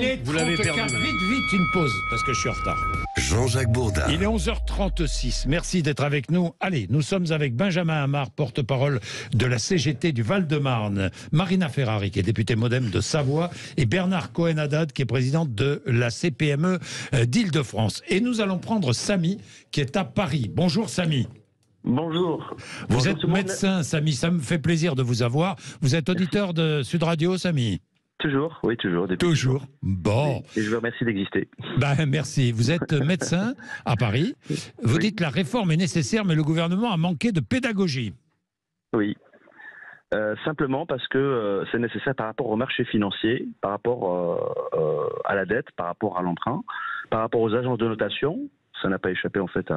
est 34, vite une pause, parce que je suis en retard. Jean-Jacques Bourdin. Il est 11h36, merci d'être avec nous. Allez, nous sommes avec Benjamin Amar, porte-parole de la CGT du Val-de-Marne, Marina Ferrari, qui est députée MoDem de Savoie, et Bernard Cohen-Haddad, qui est présidente de la CPME d'Île-de-France. Et nous allons prendre Samy, qui est à Paris. Bonjour Samy. Bonjour. Vous êtes médecin, Samy, ça me fait plaisir de vous avoir. Vous êtes auditeur de Sud Radio, Samy? Toujours, oui, toujours. Toujours. Bon. Et je vous remercie d'exister. Merci. Vous êtes médecin à Paris. Vous dites la réforme est nécessaire, mais le gouvernement a manqué de pédagogie. Oui. Simplement parce que c'est nécessaire par rapport au marché financier, par rapport à la dette, par rapport à l'emprunt, par rapport aux agences de notation. Ça n'a pas échappé en fait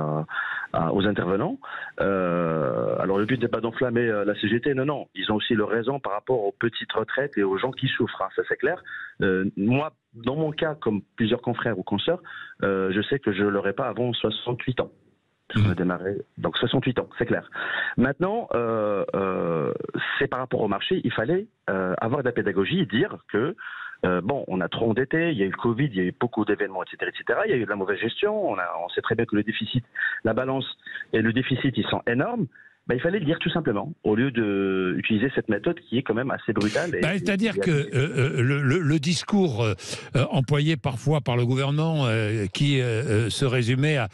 aux intervenants. Alors le but n'est pas d'enflammer la CGT, non. Ils ont aussi leur raison par rapport aux petites retraites et aux gens qui souffrent, ça c'est clair. Moi, dans mon cas, comme plusieurs confrères ou consoeurs, je sais que je ne l'aurai pas avant 68 ans. Je vais démarrer. Donc 68 ans, c'est clair. Maintenant, c'est par rapport au marché, il fallait avoir de la pédagogie et dire que on a trop endetté, il y a eu le Covid, il y a eu beaucoup d'événements, etc., etc. Il y a eu de la mauvaise gestion, on sait très bien que le déficit, la balance et le déficit, ils sont énormes. Il fallait le dire tout simplement, au lieu d'utiliser cette méthode qui est quand même assez brutale. C'est-à-dire que le discours employé parfois par le gouvernement qui se résumait à...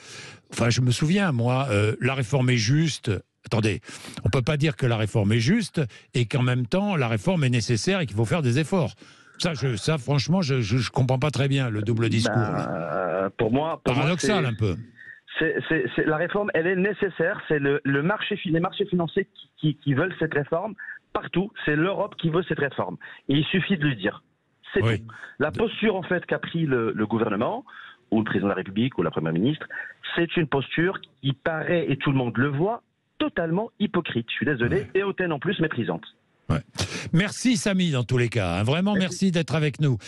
Enfin, je me souviens, moi, la réforme est juste... Attendez, on ne peut pas dire que la réforme est juste et qu'en même temps, la réforme est nécessaire et qu'il faut faire des efforts. Ça, franchement, je ne comprends pas très bien le double discours. Pour moi, paradoxal un peu. La réforme, elle est nécessaire. C'est les marchés financiers qui veulent cette réforme partout. C'est l'Europe qui veut cette réforme. Et il suffit de le dire. C'est Oui. tout. La posture en fait qu'a pris le gouvernement, ou le président de la République, ou la Première ministre, c'est une posture qui paraît, et tout le monde le voit, totalement hypocrite. Je suis désolé, et hautaine en plus, méprisante. Ouais. Merci Samy dans tous les cas. Hein. Vraiment merci d'être avec nous.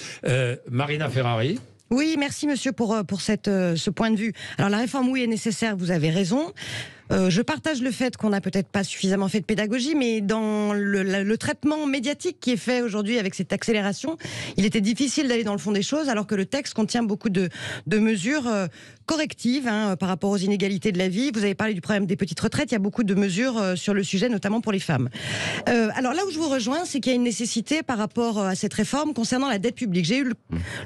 Marina Ferrari. Oui, merci monsieur pour ce point de vue. Alors la réforme, oui, est nécessaire, vous avez raison. Je partage le fait qu'on n'a peut-être pas suffisamment fait de pédagogie, mais dans le traitement médiatique qui est fait aujourd'hui avec cette accélération, il était difficile d'aller dans le fond des choses, alors que le texte contient beaucoup de mesures correctives par rapport aux inégalités de la vie. Vous avez parlé du problème des petites retraites, il y a beaucoup de mesures sur le sujet, notamment pour les femmes. Alors là où je vous rejoins, c'est qu'il y a une nécessité par rapport à cette réforme concernant la dette publique. J'ai eu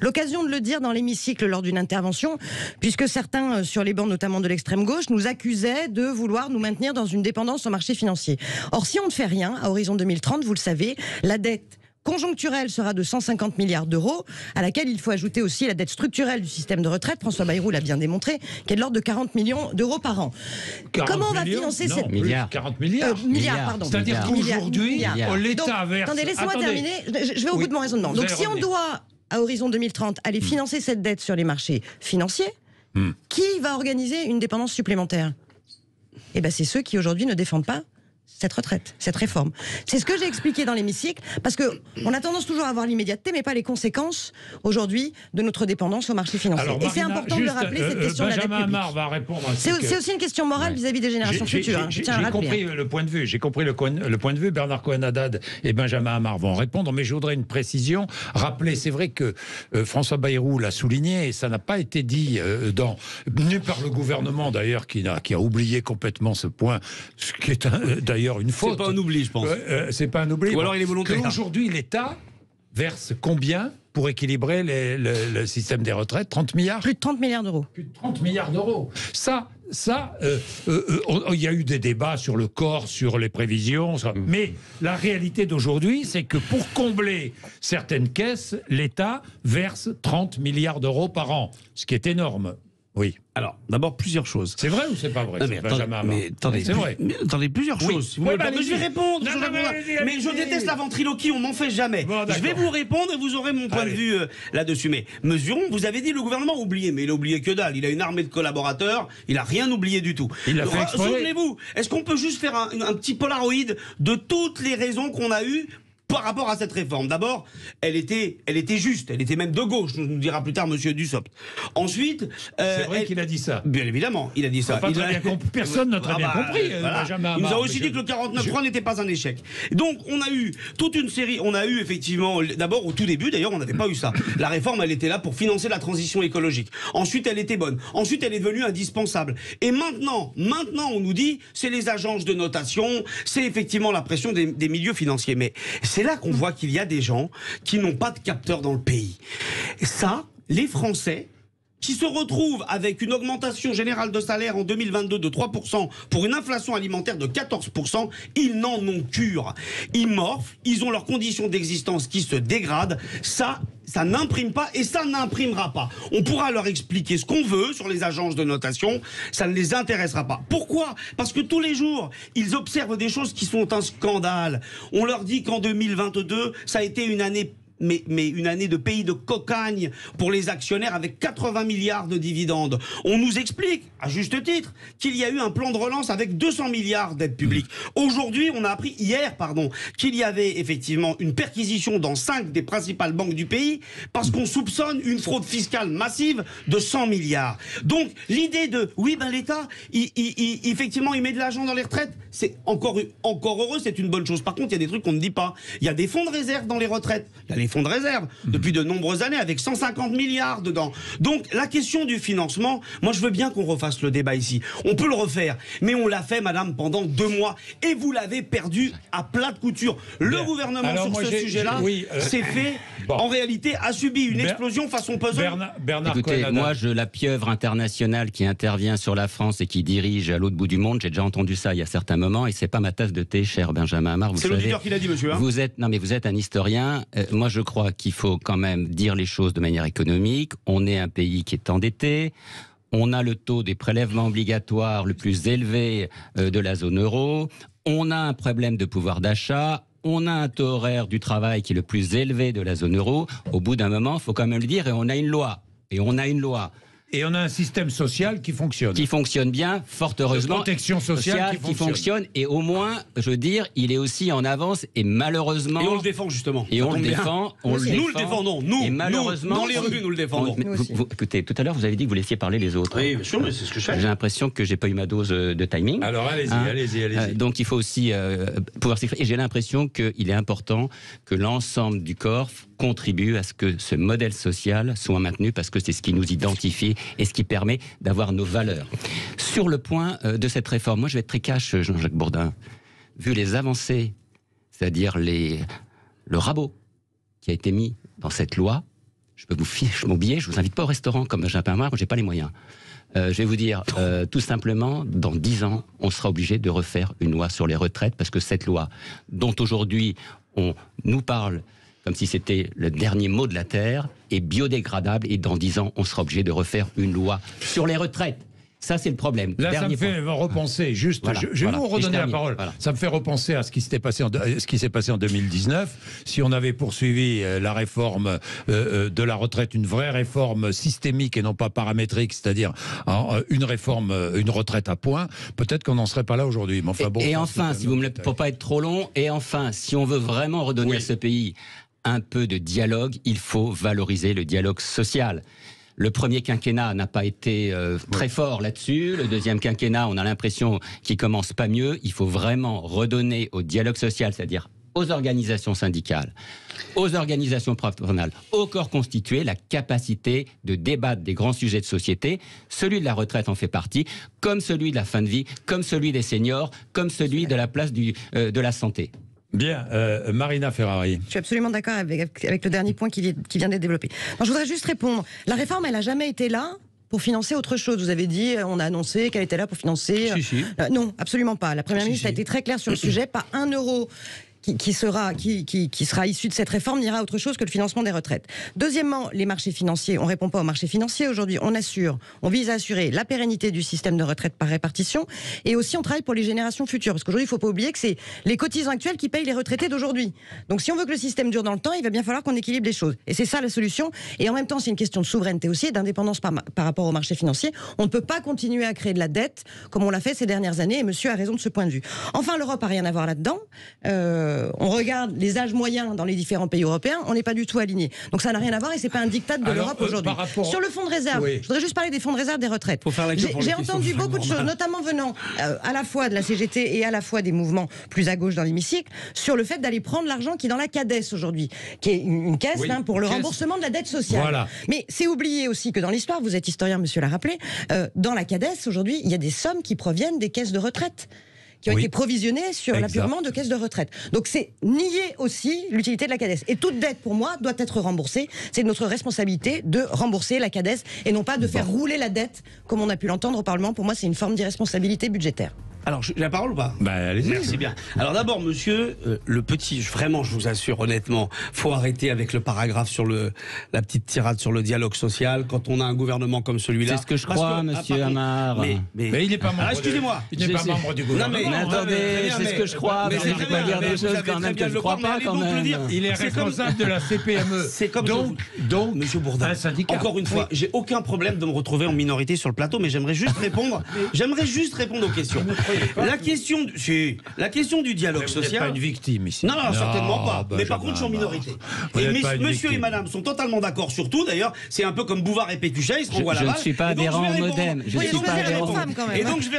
l'occasion de le dire dans l'hémicycle lors d'une intervention, puisque certains sur les bancs, notamment de l'extrême gauche, nous accusaient de vouloir nous maintenir dans une dépendance au marché financier. Or, si on ne fait rien, à horizon 2030, vous le savez, la dette conjoncturelle sera de 150 milliards d'euros, à laquelle il faut ajouter aussi la dette structurelle du système de retraite, François Bayrou l'a bien démontré, qui est de l'ordre de 40 millions d'euros par an. 40 Comment on va millions financer non, cette... plus, Milliards. 40 milliards. Milliards, pardon. C'est-à-dire qu'aujourd'hui, Milliards. l'État Donc, verse... attendez, laissez-moi terminer. Je vais au bout de mon raisonnement. Vous Donc, allez si on revenir. doit, à horizon 2030, aller financer cette dette sur les marchés financiers, qui va organiser une dépendance supplémentaire ? Eh bien, c'est ceux qui aujourd'hui ne défendent pas cette retraite, cette réforme. C'est ce que j'ai expliqué dans l'hémicycle, parce que on a tendance toujours à avoir l'immédiateté, mais pas les conséquences aujourd'hui de notre dépendance au marché financier. Alors, et c'est Marina, important de juste, rappeler cette question de la dette Benjamin publique. Amar va répondre à C'est aussi une question morale vis-à-vis des générations futures. Je tiens à J'ai le rappeler. compris le point de vue. J'ai compris le point de vue. Bernard Cohen-Haddad et Benjamin Amar vont répondre, mais je voudrais une précision. Rappeler, c'est vrai que François Bayrou l'a souligné, et ça n'a pas été dit ni par le gouvernement d'ailleurs, qui a oublié complètement ce point, ce qui est d'ailleurs une faute. C'est pas un oubli, je pense. C'est pas un oubli. Ou alors il est volontaire. Aujourd'hui, l'État verse combien pour équilibrer le système des retraites ? 30 milliards ? Plus de 30 milliards d'euros. Plus de 30 milliards d'euros. Il y a eu des débats sur le corps, sur les prévisions, mais la réalité d'aujourd'hui, c'est que pour combler certaines caisses, l'État verse 30 milliards d'euros par an, ce qui est énorme. Oui. Alors, d'abord, plusieurs choses. C'est vrai ou c'est pas vrai, Non, mais Benjamin Amar attendez, c'est vrai. Attendez, plusieurs Oui. choses. Si vous Ouais, voulez bah, pas. Mais je vais allez-y. répondre. Non, je non, réponds. allez-y, Mais je allez-y. déteste la ventriloquie, on m'en fait jamais. Bon, Je vais d'accord. vous répondre et vous aurez mon point Allez. de vue là-dessus. Mais mesurons, vous avez dit le gouvernement a oublié, mais il a oublié que dalle. Il a une armée de collaborateurs, il a rien oublié du tout. Il l'a fait exprès. Souvenez-vous, est-ce qu'on peut juste faire un petit polaroid de toutes les raisons qu'on a eues par rapport à cette réforme? D'abord, elle était juste, elle était même de gauche, nous dira plus tard Monsieur Dussopt. Ensuite, C'est vrai qu'il a dit ça. Bien évidemment, il a dit ça. Pas Il très a- bien compris. Personne n'a très bien compris, voilà. Benjamin Il nous a Amar, aussi mais dit que le 49.3 n'était pas un échec. Donc, on a eu toute une série. On a eu effectivement, d'abord au tout début, d'ailleurs, on n'avait pas eu ça. La réforme, elle était là pour financer la transition écologique. Ensuite, elle était bonne. Ensuite, elle est devenue indispensable. Et maintenant, on nous dit, c'est les agences de notation, c'est effectivement la pression des milieux financiers. Mais c'est là qu'on voit qu'il y a des gens qui n'ont pas de capteur dans le pays. Et ça, les Français, qui se retrouvent avec une augmentation générale de salaire en 2022 de 3% pour une inflation alimentaire de 14%, ils n'en ont cure. Ils morflent, ils ont leurs conditions d'existence qui se dégradent. Ça n'imprime pas et ça n'imprimera pas. On pourra leur expliquer ce qu'on veut sur les agences de notation, ça ne les intéressera pas. Pourquoi ? Parce que tous les jours, ils observent des choses qui sont un scandale. On leur dit qu'en 2022, ça a été une année mais une année de pays de cocagne pour les actionnaires avec 80 milliards de dividendes. On nous explique, à juste titre, qu'il y a eu un plan de relance avec 200 milliards d'aides publiques. Aujourd'hui, on a appris hier, qu'il y avait effectivement une perquisition dans 5 des principales banques du pays parce qu'on soupçonne une fraude fiscale massive de 100 milliards. Donc, l'idée de, oui, ben l'État, effectivement, il met de l'argent dans les retraites, c'est encore heureux, c'est une bonne chose. Par contre, il y a des trucs qu'on ne dit pas. Il y a des fonds de réserve dans les retraites. Il y a les fonds de réserve depuis de nombreuses années avec 150 milliards dedans. Donc la question du financement, moi je veux bien qu'on refasse le débat ici. On peut le refaire, mais on l'a fait, madame, pendant 2 mois et vous l'avez perdu à plat de couture. Le Bien. gouvernement Alors, sur moi, ce sujet-là, c'est fait. Bon. En réalité, a subi une explosion façon puzzle. Bernard Écoutez, Cohen-Haddad. moi, la pieuvre internationale qui intervient sur la France et qui dirige à l'autre bout du monde, j'ai déjà entendu ça il y a certains moments, et c'est pas ma tasse de thé, cher Benjamin Amar. C'est l'auditeur qui l'a dit, monsieur. Hein. Vous êtes un historien. Moi, je crois qu'il faut quand même dire les choses de manière économique. On est un pays qui est endetté. On a le taux des prélèvements obligatoires le plus élevé de la zone euro. On a un problème de pouvoir d'achat. on a un taux horaire du travail qui est le plus élevé de la zone euro. Au bout d'un moment, il faut quand même le dire, et on a une loi. Et on a un système social qui fonctionne. Qui fonctionne bien, fort heureusement. De protection sociale qui fonctionne. Et au moins, je veux dire, il est aussi en avance. Et malheureusement... Et on le défend justement. Et on le défend. Nous le défendons. Nous, et malheureusement, dans les rues, nous le défendons. Écoutez, tout à l'heure, vous avez dit que vous laissiez parler les autres. Oui, bien sûr, mais c'est ce que je fais. J'ai l'impression que j'ai pas eu ma dose de timing. Alors allez-y. Donc il faut aussi pouvoir s'exprimer. Et j'ai l'impression qu'il est important que l'ensemble du corps contribue à ce que ce modèle social soit maintenu, parce que c'est ce qui nous identifie et ce qui permet d'avoir nos valeurs. Sur le point de cette réforme, moi je vais être très cash, Jean-Jacques Bourdin. Vu les avancées, c'est-à-dire le rabot qui a été mis dans cette loi, je peux vous fiche mon billet, je vous invite pas au restaurant comme Benjamin Pamard, j'ai pas les moyens. Je vais vous dire, tout simplement, dans 10 ans, on sera obligé de refaire une loi sur les retraites, parce que cette loi, dont aujourd'hui on nous parle comme si c'était le dernier mot de la Terre, est biodégradable, et dans 10 ans, on sera obligé de refaire une loi sur les retraites. Ça, c'est le problème. Là, ça me fait repenser, juste, je vais vous redonner la parole. Voilà. Ça me fait repenser à ce qui s'est passé en 2019. Si on avait poursuivi la réforme de la retraite, une vraie réforme systémique et non pas paramétrique, c'est-à-dire une réforme, une retraite à points, peut-être qu'on n'en serait pas là aujourd'hui. Enfin, bon, et enfin, si vous me pour pas être trop long, et enfin, si on veut vraiment redonner à ce pays un peu de dialogue, il faut valoriser le dialogue social. Le premier quinquennat n'a pas été très fort là-dessus. Le deuxième quinquennat, on a l'impression qu'il commence pas mieux. Il faut vraiment redonner au dialogue social, c'est-à-dire aux organisations syndicales, aux organisations patronales, aux corps constitués, la capacité de débattre des grands sujets de société. Celui de la retraite en fait partie, comme celui de la fin de vie, comme celui des seniors, comme celui de la place de la santé. Bien, Marina Ferrari. Je suis absolument d'accord avec le dernier point qui vient d'être développé. Non, je voudrais juste répondre. La réforme, elle n'a jamais été là pour financer autre chose. Vous avez dit, on a annoncé qu'elle était là pour financer... non, absolument pas. La Première ministre a été très claire sur le sujet. Pas un euro qui sera issu de cette réforme n'ira à autre chose que le financement des retraites. Deuxièmement, les marchés financiers. On ne répond pas aux marchés financiers aujourd'hui. On vise à assurer la pérennité du système de retraite par répartition, et aussi on travaille pour les générations futures. Parce qu'aujourd'hui, il ne faut pas oublier que c'est les cotisants actuels qui payent les retraités d'aujourd'hui. Donc si on veut que le système dure dans le temps, il va bien falloir qu'on équilibre les choses. Et c'est ça la solution. Et en même temps, c'est une question de souveraineté aussi, et d'indépendance par rapport aux marchés financiers. On ne peut pas continuer à créer de la dette comme on l'a fait ces dernières années, et monsieur a raison de ce point de vue. Enfin, l'Europe n'a rien à voir là-dedans. On regarde les âges moyens dans les différents pays européens, on n'est pas du tout aligné. Donc ça n'a rien à voir, et c'est pas un diktat de l'Europe aujourd'hui. Sur le fonds de réserve, je voudrais juste parler des fonds de réserve des retraites. J'ai entendu beaucoup de choses, notamment venant à la fois de la CGT et à la fois des mouvements plus à gauche dans l'hémicycle, sur le fait d'aller prendre l'argent qui est dans la CADES aujourd'hui, qui est une caisse pour le remboursement de la dette sociale. Voilà. Mais c'est oublié aussi que dans l'histoire, vous êtes historien, monsieur l'a rappelé, dans la CADES aujourd'hui, il y a des sommes qui proviennent des caisses de retraite, qui ont été provisionnées sur l'appurement de caisses de retraite. Donc c'est nier aussi l'utilité de la CADES. Et toute dette, pour moi, doit être remboursée. C'est notre responsabilité de rembourser la CADES, et non pas de faire rouler la dette, comme on a pu l'entendre au Parlement. Pour moi, c'est une forme d'irresponsabilité budgétaire. Alors, j'ai la parole ou pas? Allez-y. Merci bien. Alors d'abord, monsieur, vraiment, je vous assure honnêtement, faut arrêter avec le paragraphe sur la petite tirade sur le dialogue social quand on a un gouvernement comme celui-là. C'est ce que je crois, monsieur Amar. Mais il n'est pas membre. Excusez-moi. Il n'est pas membre du gouvernement. Mais attendez, c'est ce que je crois. Mais c'est pas dire des choses quand même que je ne crois pas quand même. Il est responsable de la CPME. C'est comme donc, monsieur Bourdin. Un syndicat. Encore une fois, j'ai aucun problème de me retrouver en minorité sur le plateau, mais j'aimerais juste répondre aux questions. La question du dialogue social. Vous n'êtes pas une victime ici. Non, certainement pas. Mais par contre, je suis en minorité. Et monsieur et madame sont totalement d'accord sur tout. D'ailleurs, c'est un peu comme Bouvard et Pécuchet, ils se renvoient la balle. Je ne suis pas adhérent au modem. Et donc, je vais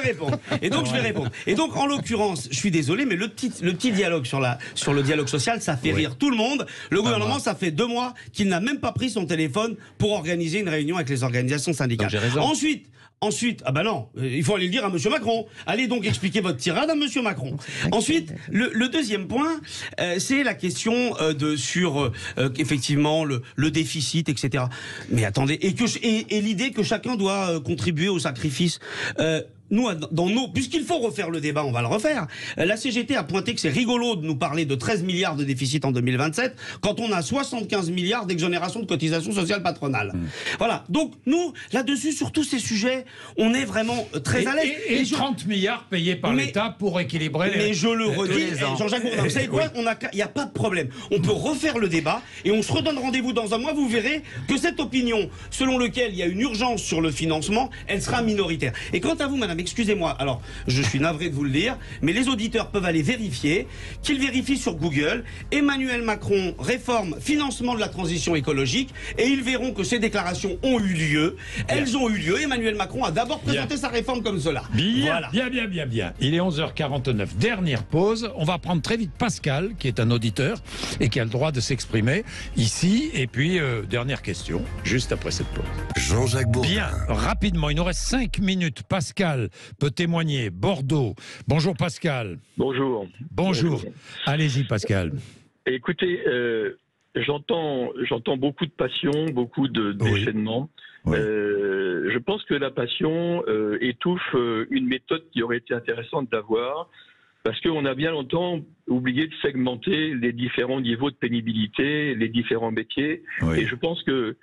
répondre. Et donc, en l'occurrence, je suis désolé, mais le petit dialogue sur le dialogue social, ça fait rire tout le monde. Le gouvernement, ça fait 2 mois qu'il n'a même pas pris son téléphone pour organiser une réunion avec les organisations syndicales. Donc, j'ai raison. Ensuite, non, il faut aller le dire à monsieur Macron. Allez donc expliquer votre tirade à monsieur Macron. Ensuite, le deuxième point, c'est la question sur effectivement le déficit, etc. Mais attendez, et l'idée que chacun doit contribuer au sacrifice. nous, puisqu'il faut refaire le débat, on va le refaire. La CGT a pointé que c'est rigolo de nous parler de 13 milliards de déficit en 2027 quand on a 75 milliards d'exonération de cotisations sociales patronales. Voilà. Donc, nous, là-dessus, sur tous ces sujets, on est vraiment très à l'aise. Et 30 milliards payés par l'État pour équilibrer les... Mais je le redis, Jean-Jacques Bourdin, vous savez quoi? Il n'y a pas de problème. On peut refaire le débat et on se redonne rendez-vous dans un mois. Vous verrez que cette opinion, selon laquelle il y a une urgence sur le financement, elle sera minoritaire. Et quant à vous, madame, excusez-moi, alors je suis navré de vous le dire, mais les auditeurs peuvent aller vérifier, qu'ils vérifient sur Google, Emmanuel Macron réforme financement de la transition écologique, et ils verront que ces déclarations ont eu lieu. Elles ont eu lieu. Emmanuel Macron a d'abord présenté sa réforme comme cela. Bien. Il est 11h49. Dernière pause. On va prendre très vite Pascal, qui est un auditeur et qui a le droit de s'exprimer ici. Et puis, dernière question, juste après cette pause. Jean-Jacques Bourdin. Bien, rapidement, il nous reste 5 minutes. Pascal peut témoigner. Bordeaux. Bonjour Pascal. Bonjour. Allez-y Pascal. Écoutez, j'entends beaucoup de passion, beaucoup de déchaînement. Oui. Je pense que la passion étouffe une méthode qui aurait été intéressante d'avoir, parce qu'on a bien longtemps oublié de segmenter les différents niveaux de pénibilité, les différents métiers. Oui. Et je pense que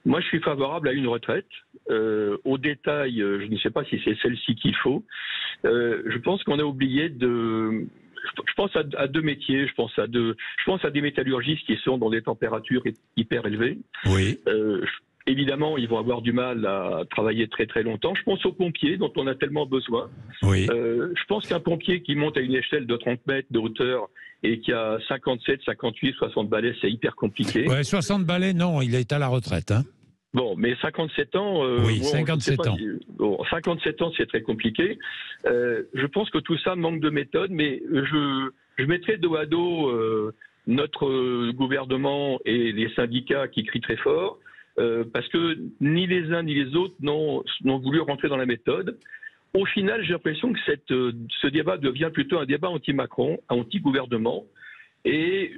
moi, je suis favorable à une retraite. Au détail, je ne sais pas si c'est celle-ci qu'il faut. Je pense qu'on a oublié de... Je pense à deux métiers. Je pense à des métallurgistes qui sont dans des températures hyper élevées. Oui. Évidemment, ils vont avoir du mal à travailler très très longtemps. Je pense aux pompiers dont on a tellement besoin. Oui. Je pense qu'un pompier qui monte à une échelle de 30 mètres de hauteur et qui a 57, 58, 60 balais, c'est hyper compliqué. Ouais, 60 balais, non, il est à la retraite. Hein. Bon, mais 57 ans... oui, 57 ans. 57 ans, c'est très compliqué. Je pense que tout ça manque de méthode, mais je mettrai dos à dos notre gouvernement et les syndicats qui crient très fort, parce que ni les uns ni les autres n'ont voulu rentrer dans la méthode. Au final, j'ai l'impression que ce débat devient plutôt un débat anti-Macron, anti-gouvernement, et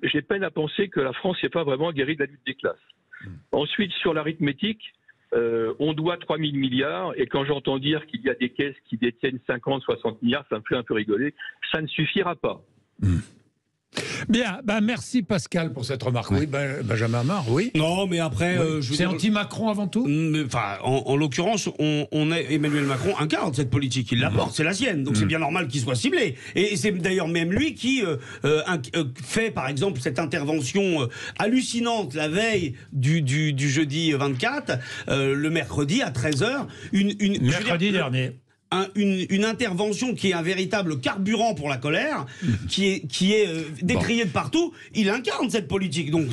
j'ai peine à penser que la France n'est pas vraiment guérie de la lutte des classes. Ensuite, sur l'arithmétique, on doit 3 000 milliards, et quand j'entends dire qu'il y a des caisses qui détiennent 50, 60 milliards, ça me fait un peu rigoler. Ça ne suffira pas. Bien, merci Pascal pour cette remarque. Oui, Benjamin Amar, oui. Non, mais après... c'est anti-Macron avant tout. Enfin, en l'occurrence, Emmanuel Macron incarne cette politique, il la porte, c'est la sienne, donc c'est bien normal qu'il soit ciblé. Et c'est d'ailleurs même lui qui fait, par exemple, cette intervention hallucinante la veille du jeudi 24, le mercredi à 13h. Mercredi dernier. Une intervention qui est un véritable carburant pour la colère, qui est décriée de partout. Il incarne cette politique. Donc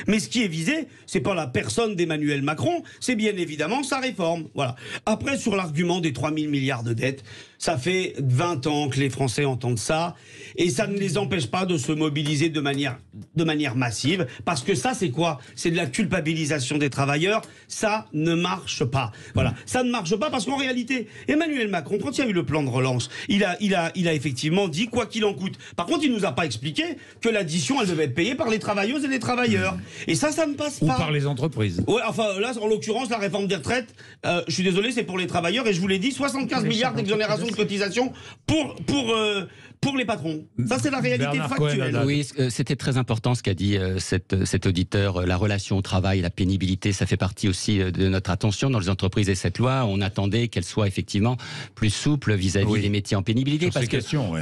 mais ce qui est visé, c'est pas la personne d'Emmanuel Macron, c'est bien évidemment sa réforme. Voilà. Après, sur l'argument des 3 000 milliards de dettes, ça fait 20 ans que les Français entendent ça, et ça ne les empêche pas de se mobiliser de manière massive, parce que ça, c'est quoi? C'est de la culpabilisation des travailleurs. Ça ne marche pas. Voilà. Ça ne marche pas parce qu'en réalité, Emmanuel Macron, quand il y a eu le plan de relance, il a effectivement dit quoi qu'il en coûte. Par contre, il nous a pas expliqué que l'addition, elle devait être payée par les travailleuses et les travailleurs. Et ça ne passe pas. Ou par les entreprises. Ouais, enfin, là, en l'occurrence, la réforme des retraites, je suis désolé, c'est pour les travailleurs, et je vous l'ai dit, 75 milliards d'exonération de cotisation pour les patrons. Ça, c'est la réalité factuelle. Oui, c'était très important ce qu'a dit cet auditeur. La relation au travail, la pénibilité, ça fait partie aussi de notre attention dans les entreprises. Et cette loi, on attendait qu'elle soit effectivement plus souple vis-à-vis des métiers en pénibilité. Parce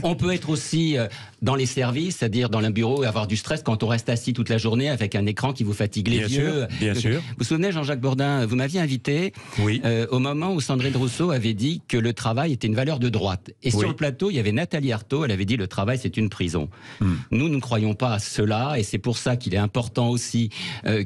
on peut être aussi dans les services, c'est-à-dire dans un bureau, et avoir du stress quand on reste assis toute la journée avec un écran qui vous fatigue les yeux. Bien sûr. Vous vous souvenez, Jean-Jacques Bourdin, vous m'aviez invité au moment où Sandrine Rousseau avait dit que le travail était une valeur de droite. Et sur le plateau, il y avait Nathalie Arthaud, elle avait dit le travail c'est une prison. Nous ne croyons pas à cela, et c'est pour ça qu'il est important aussi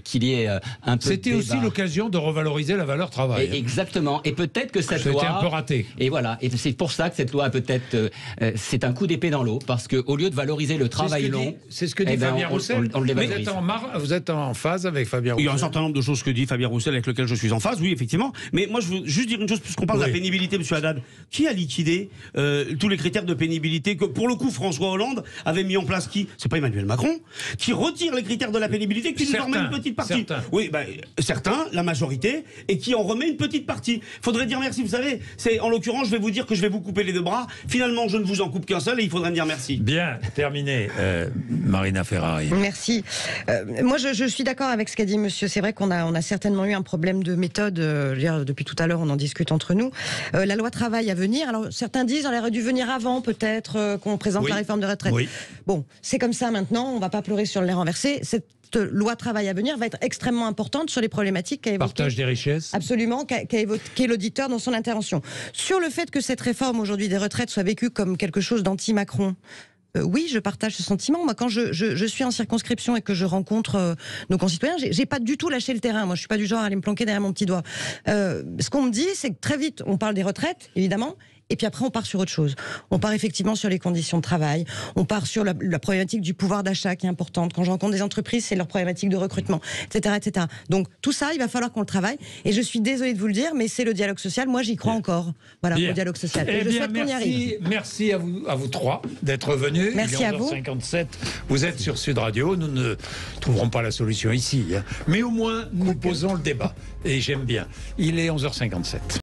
qu'il y ait un peu de C'était aussi l'occasion de revaloriser la valeur travail. Exactement. Et peut-être que cette loi... C'était un peu raté. Et voilà. Et c'est pour ça que cette loi peut-être... c'est un coup d'épée dans l'eau, parce qu'au lieu de valoriser le travail long... C'est ce que dit Fabien Roussel. On le dévalorise. Vous êtes en phase avec Fabien Roussel? Il y a un certain nombre de choses que dit Fabien Roussel avec lesquelles je suis en phase, oui, effectivement. Mais moi, je veux juste dire une chose, puisqu'on parle de la pénibilité, M. Haddad. Qui a liquidé tous les critères de pénibilité pour le coup, François Hollande avait mis en place qui? C'est pas Emmanuel Macron, qui retire les critères de la pénibilité, qui nous en remet une petite partie. Oui, certains, la majorité, et qui en remet une petite partie. Faudrait dire merci, vous savez, c'est en l'occurrence, je vais vous dire que je vais vous couper les deux bras. Finalement, je ne vous en coupe qu'un seul et il faudrait me dire merci. Bien, terminé. Marina Ferrari. Merci. Moi, je suis d'accord avec ce qu'a dit monsieur. C'est vrai qu'on a certainement eu un problème de méthode. Depuis tout à l'heure, on en discute entre nous. La loi travail à venir. Alors, certains disent qu'elle aurait dû venir avant, peut-être, qu'on présente la réforme de retraite. Oui. Bon, c'est comme ça maintenant. On ne va pas pleurer sur le lait renversé. Cette loi travail à venir va être extrêmement importante sur les problématiques qu'a évoquées. Partage des richesses. Absolument, qu'a évoqué l'auditeur dans son intervention. Sur le fait que cette réforme aujourd'hui des retraites soit vécue comme quelque chose d'anti-Macron. Oui, je partage ce sentiment. Moi, quand je suis en circonscription et que je rencontre nos concitoyens, j'ai pas du tout lâché le terrain. Moi, je suis pas du genre à aller me planquer derrière mon petit doigt. Ce qu'on me dit, c'est que très vite, on parle des retraites, évidemment. Et puis après, on part sur autre chose. On part effectivement sur les conditions de travail. On part sur la problématique du pouvoir d'achat qui est importante. Quand je rencontre des entreprises, c'est leur problématique de recrutement, etc., etc. Donc tout ça, il va falloir qu'on le travaille. Et je suis désolée de vous le dire, mais c'est le dialogue social. Moi, j'y crois encore. Voilà, au dialogue social. Et je souhaite qu'on y arrive. Merci à vous trois d'être venus. Merci à vous. 11h57. Vous êtes sur Sud Radio. Nous ne trouverons pas la solution ici, hein. Mais au moins, nous posons le débat. Et j'aime bien. Il est 11h57.